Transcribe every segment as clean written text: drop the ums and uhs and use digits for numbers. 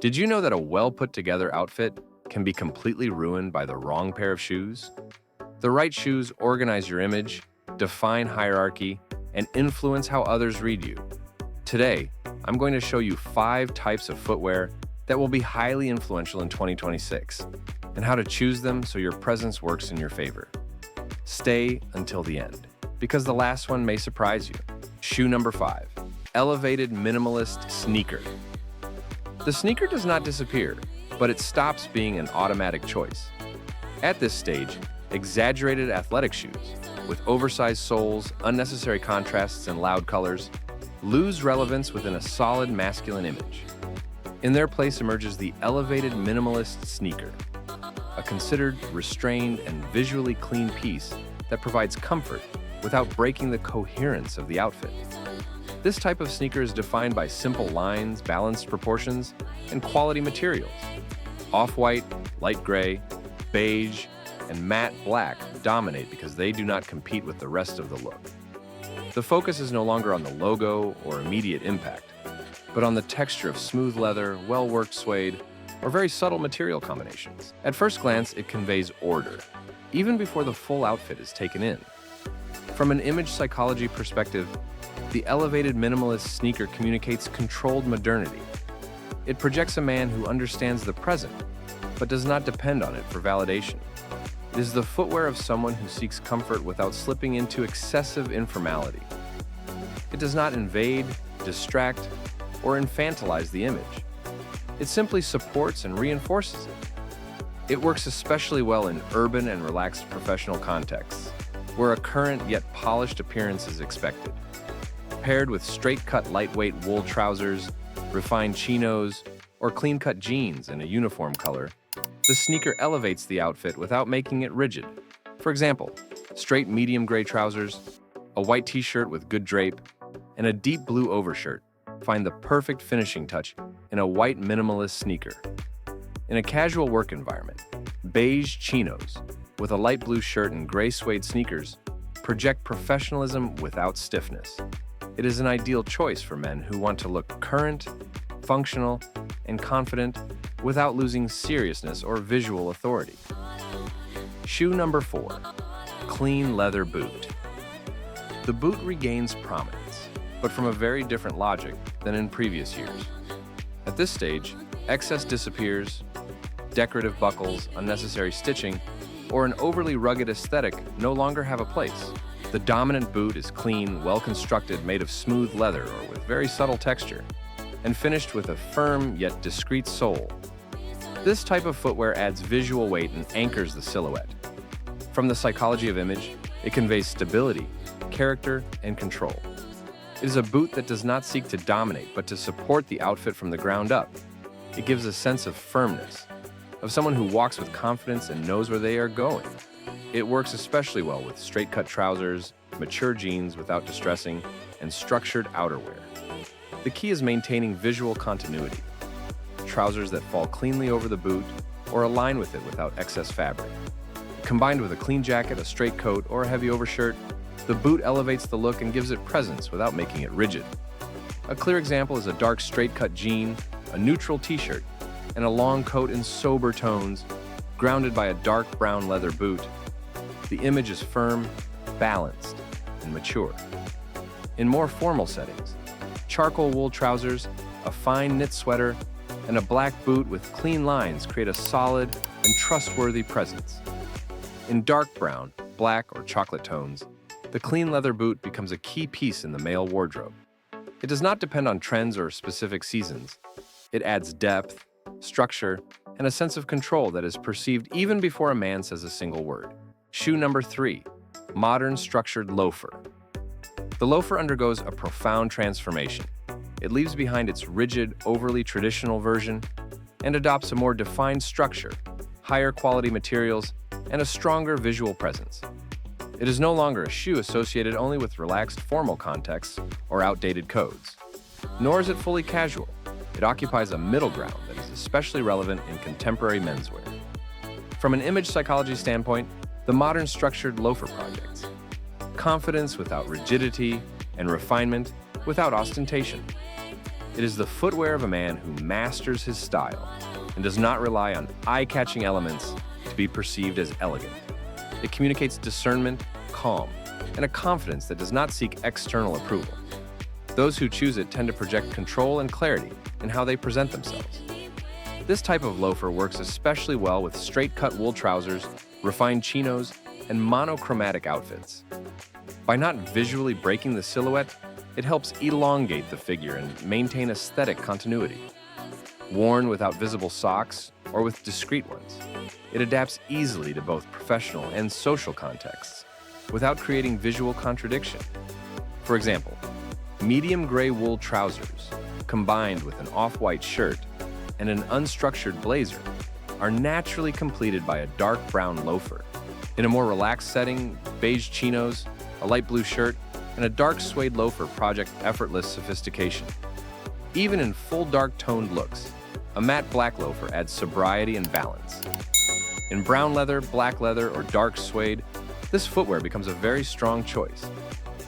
Did you know that a well-put-together outfit can be completely ruined by the wrong pair of shoes? The right shoes organize your image, define hierarchy, and influence how others read you. Today, I'm going to show you 5 types of footwear that will be highly influential in 2026, and how to choose them so your presence works in your favor. Stay until the end, because the last one may surprise you. Shoe number 5, elevated minimalist sneaker. The sneaker does not disappear, but it stops being an automatic choice. At this stage, exaggerated athletic shoes, with oversized soles, unnecessary contrasts, and loud colors, lose relevance within a solid masculine image. In their place emerges the elevated minimalist sneaker, a considered, restrained, and visually clean piece that provides comfort without breaking the coherence of the outfit. This type of sneaker is defined by simple lines, balanced proportions, and quality materials. Off-white, light gray, beige, and matte black dominate because they do not compete with the rest of the look. The focus is no longer on the logo or immediate impact, but on the texture of smooth leather, well-worked suede, or very subtle material combinations. At first glance, it conveys order, even before the full outfit is taken in. From an image psychology perspective, the elevated minimalist sneaker communicates controlled modernity. It projects a man who understands the present, but does not depend on it for validation. It is the footwear of someone who seeks comfort without slipping into excessive informality. It does not invade, distract, or infantilize the image. It simply supports and reinforces it. It works especially well in urban and relaxed professional contexts, where a current yet polished appearance is expected. Paired with straight-cut lightweight wool trousers, refined chinos, or clean-cut jeans in a uniform color, the sneaker elevates the outfit without making it rigid. For example, straight medium gray trousers, a white t-shirt with good drape, and a deep blue overshirt find the perfect finishing touch in a white minimalist sneaker. In a casual work environment, beige chinos with a light blue shirt and gray suede sneakers project professionalism without stiffness. It is an ideal choice for men who want to look current, functional, and confident without losing seriousness or visual authority. Shoe number 4, clean leather boot. The boot regains prominence, but from a very different logic than in previous years. At this stage, excess disappears, decorative buckles, unnecessary stitching, or an overly rugged aesthetic no longer have a place. The dominant boot is clean, well-constructed, made of smooth leather or with very subtle texture, and finished with a firm yet discreet sole. This type of footwear adds visual weight and anchors the silhouette. From the psychology of image, it conveys stability, character, and control. It is a boot that does not seek to dominate, but to support the outfit from the ground up. It gives a sense of firmness, of someone who walks with confidence and knows where they are going. It works especially well with straight-cut trousers, mature jeans without distressing, and structured outerwear. The key is maintaining visual continuity. Trousers that fall cleanly over the boot or align with it without excess fabric. Combined with a clean jacket, a straight coat, or a heavy overshirt, the boot elevates the look and gives it presence without making it rigid. A clear example is a dark straight-cut jean, a neutral t-shirt, and a long coat in sober tones, grounded by a dark brown leather boot. The image is firm, balanced, and mature. In more formal settings, charcoal wool trousers, a fine knit sweater, and a black boot with clean lines create a solid and trustworthy presence. In dark brown, black, or chocolate tones, the clean leather boot becomes a key piece in the male wardrobe. It does not depend on trends or specific seasons. It adds depth, structure, and a sense of control that is perceived even before a man says a single word. Shoe number 3, modern structured loafer. The loafer undergoes a profound transformation. It leaves behind its rigid, overly traditional version and adopts a more defined structure, higher quality materials, and a stronger visual presence. It is no longer a shoe associated only with relaxed formal contexts or outdated codes. Nor is it fully casual. It occupies a middle ground that is especially relevant in contemporary menswear. From an image psychology standpoint, the modern structured loafer projects confidence without rigidity, and refinement without ostentation. It is the footwear of a man who masters his style and does not rely on eye-catching elements to be perceived as elegant. It communicates discernment, calm, and a confidence that does not seek external approval. Those who choose it tend to project control and clarity in how they present themselves. This type of loafer works especially well with straight-cut wool trousers, refined chinos, and monochromatic outfits. By not visually breaking the silhouette, it helps elongate the figure and maintain aesthetic continuity. Worn without visible socks or with discreet ones, it adapts easily to both professional and social contexts without creating visual contradiction. For example, medium gray wool trousers combined with an off-white shirt and an unstructured blazer are naturally completed by a dark brown loafer. In a more relaxed setting, beige chinos, a light blue shirt, and a dark suede loafer project effortless sophistication. Even in full dark toned looks, a matte black loafer adds sobriety and balance. In brown leather, black leather, or dark suede, this footwear becomes a very strong choice.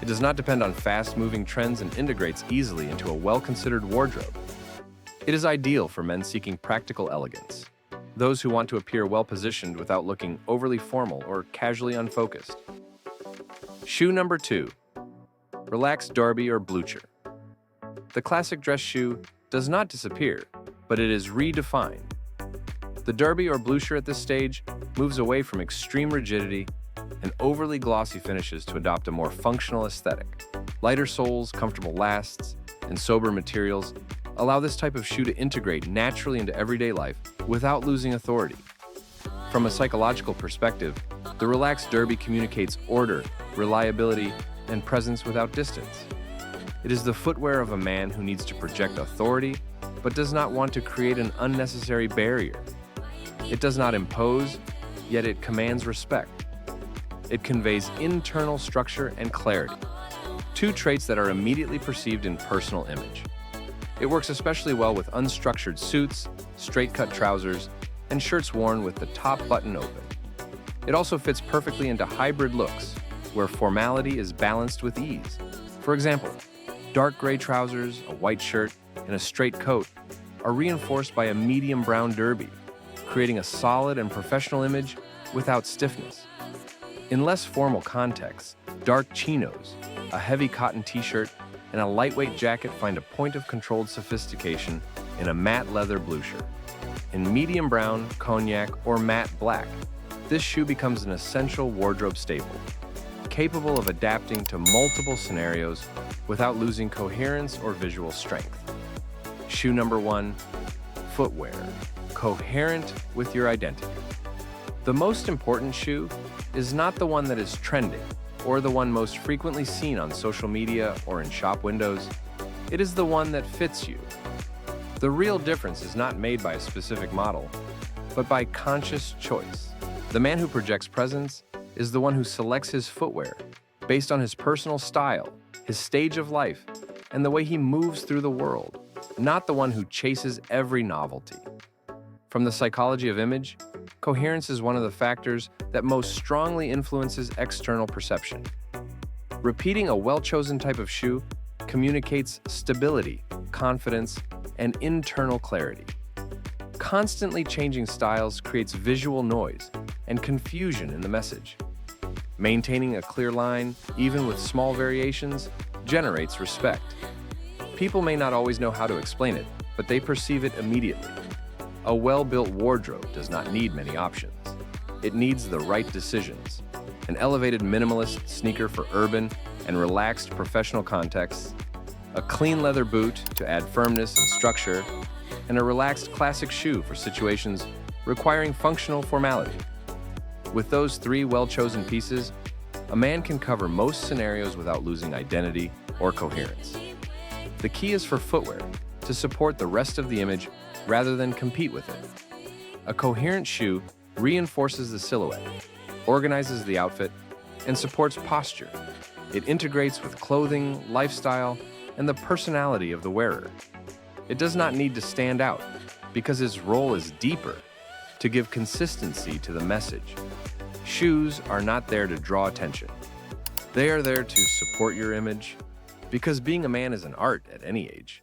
It does not depend on fast-moving trends and integrates easily into a well-considered wardrobe. It is ideal for men seeking practical elegance, those who want to appear well-positioned without looking overly formal or casually unfocused. Shoe number 2. Relaxed derby or blucher. The classic dress shoe does not disappear, but it is redefined. The derby or blucher at this stage moves away from extreme rigidity and overly glossy finishes to adopt a more functional aesthetic. Lighter soles, comfortable lasts, and sober materials allow this type of shoe to integrate naturally into everyday life without losing authority. From a psychological perspective, the relaxed derby communicates order, reliability, and presence without distance. It is the footwear of a man who needs to project authority but does not want to create an unnecessary barrier. It does not impose, yet it commands respect. It conveys internal structure and clarity, two traits that are immediately perceived in personal image. It works especially well with unstructured suits, straight-cut trousers, and shirts worn with the top button open. It also fits perfectly into hybrid looks, where formality is balanced with ease. For example, dark gray trousers, a white shirt, and a straight coat are reinforced by a medium brown derby, creating a solid and professional image without stiffness. In less formal contexts, dark chinos, a heavy cotton t-shirt, and a lightweight jacket find a point of controlled sophistication in a matte leather blucher. In medium brown, cognac, or matte black, this shoe becomes an essential wardrobe staple, capable of adapting to multiple scenarios without losing coherence or visual strength. Shoe number 1, footwear, coherent with your identity. The most important shoe is not the one that is trending or the one most frequently seen on social media or in shop windows. It is the one that fits you. The real difference is not made by a specific model, but by conscious choice. The man who projects presence is the one who selects his footwear based on his personal style, his stage of life, and the way he moves through the world, not the one who chases every novelty. From the psychology of image, coherence is one of the factors that most strongly influences external perception. Repeating a well-chosen type of shoe communicates stability, confidence, and internal clarity. Constantly changing styles creates visual noise and confusion in the message. Maintaining a clear line, even with small variations, generates respect. People may not always know how to explain it, but they perceive it immediately. A well-built wardrobe does not need many options. It needs the right decisions. An elevated minimalist sneaker for urban and relaxed professional contexts, a clean leather boot to add firmness and structure, and a relaxed classic shoe for situations requiring functional formality. With those 3 well-chosen pieces, a man can cover most scenarios without losing identity or coherence. The key is for footwear to support the rest of the image rather than compete with it. A coherent shoe reinforces the silhouette, organizes the outfit, and supports posture. It integrates with clothing, lifestyle, and the personality of the wearer. It does not need to stand out because its role is deeper, to give consistency to the message. Shoes are not there to draw attention. They are there to support your image, because being a man is an art at any age.